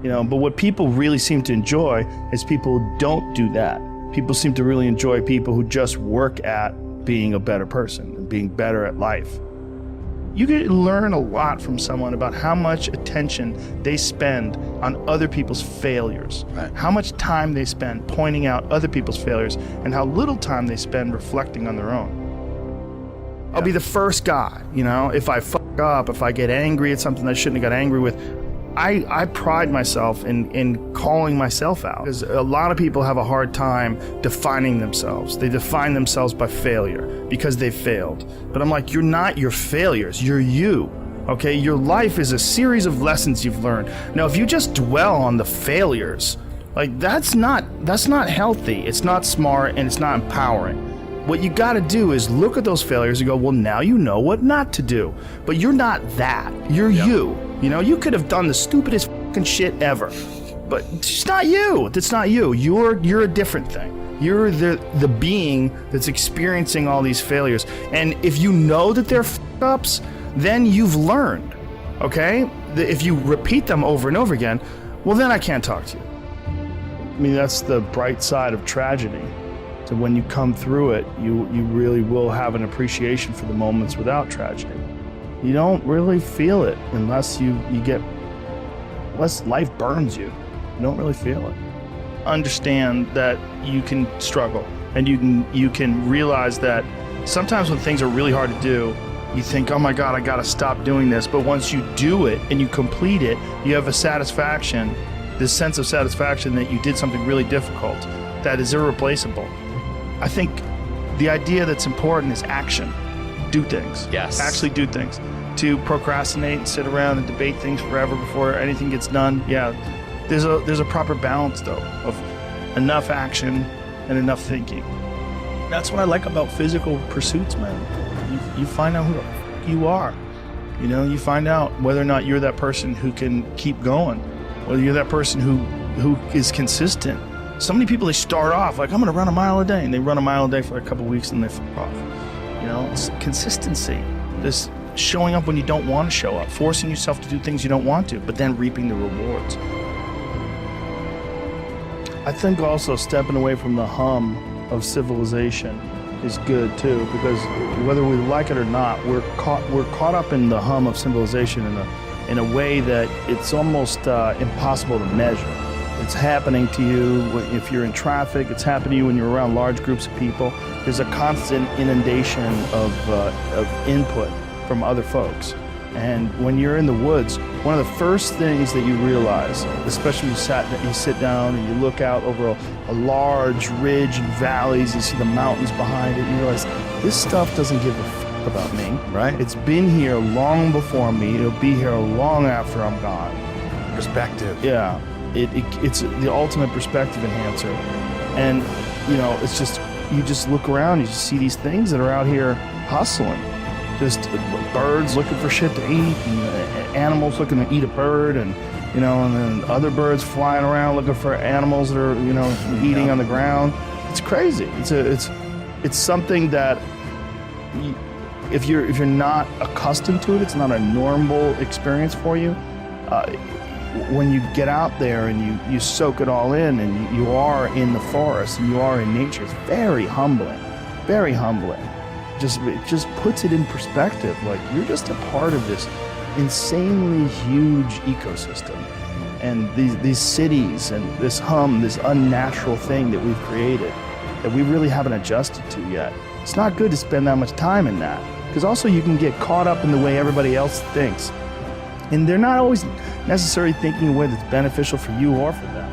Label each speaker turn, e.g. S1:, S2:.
S1: But what people really seem to enjoy is people who don't do that. People seem to really enjoy people who just work at being a better person and being better at life. You can learn a lot from someone about how much attention they spend on other people's failures,
S2: right.
S1: How much time they spend pointing out other people's failures, and how little time they spend reflecting on their own. I'll be the first guy, if I fuck up, if I get angry at something I shouldn't have got angry with, I pride myself in calling myself out, because a lot of people have a hard time defining themselves. They define themselves by failure because they failed. But I'm like, you're not your failures, you're you. Okay, your life is a series of lessons you've learned. Now, if you just dwell on the failures, that's not healthy. It's not smart, and it's not empowering. What you got to do is look at those failures and go, well, now you know what not to do. But you're not that. You're you. You could have done the stupidest fucking shit ever, but it's not you. That's not you. You're a different thing. You're the being that's experiencing all these failures. And if you know that they're ups, then you've learned. Okay? If you repeat them over and over again, well, then I can't talk to you. I mean, that's the bright side of tragedy. So when you come through it, you really will have an appreciation for the moments without tragedy. You don't really feel it unless unless life burns you. You don't really feel it. Understand that you can struggle, and you can realize that sometimes when things are really hard to do, you think, oh my God, I gotta stop doing this. But once you do it and you complete it, you have a satisfaction, this sense of satisfaction that you did something really difficult that is irreplaceable. I think the idea that's important is action. Do things.
S2: Yes.
S1: Actually do things. To procrastinate and sit around and debate things forever before anything gets done, there's a proper balance though of enough action and enough thinking. That's what I like about physical pursuits, man. You find out who the fuck you are. You find out whether or not you're that person who can keep going, whether you're that person who is consistent. So many people, they start off like, I'm gonna run a mile a day, and they run a mile a day for a couple weeks and they fuck off. It's consistency. This showing up when you don't want to show up, forcing yourself to do things you don't want to, but then reaping the rewards. I think also stepping away from the hum of civilization is good too, because whether we like it or not, we're caught up in the hum of civilization in a way that it's almost impossible to measure. It's happening to you if you're in traffic. It's happening to you when you're around large groups of people. There's a constant inundation of input from other folks. And when you're in the woods, one of the first things that you realize, especially when you sit down and you look out over a large ridge and valleys, you see the mountains behind it, you realize this stuff doesn't give a fuck about me.
S2: Right.
S1: It's been here long before me. It'll be here long after I'm gone.
S2: Perspective.
S1: Yeah. It's the ultimate perspective enhancer. And, it's just, you just look around, you just see these things that are out here hustling. Just birds looking for shit to eat, and animals looking to eat a bird, and then other birds flying around looking for animals that are, eating on the ground. It's crazy. It's something that if you're not accustomed to it, it's not a normal experience for you. When you get out there and you soak it all in, and you are in the forest and you are in nature, it's very humbling, very humbling. It just puts it in perspective. Like, you're just a part of this insanely huge ecosystem, and these cities and this hum, this unnatural thing that we've created that we really haven't adjusted to yet. It's not good to spend that much time in that, because also you can get caught up in the way everybody else thinks, and they're not always necessarily thinking in a way that's beneficial for you or for them.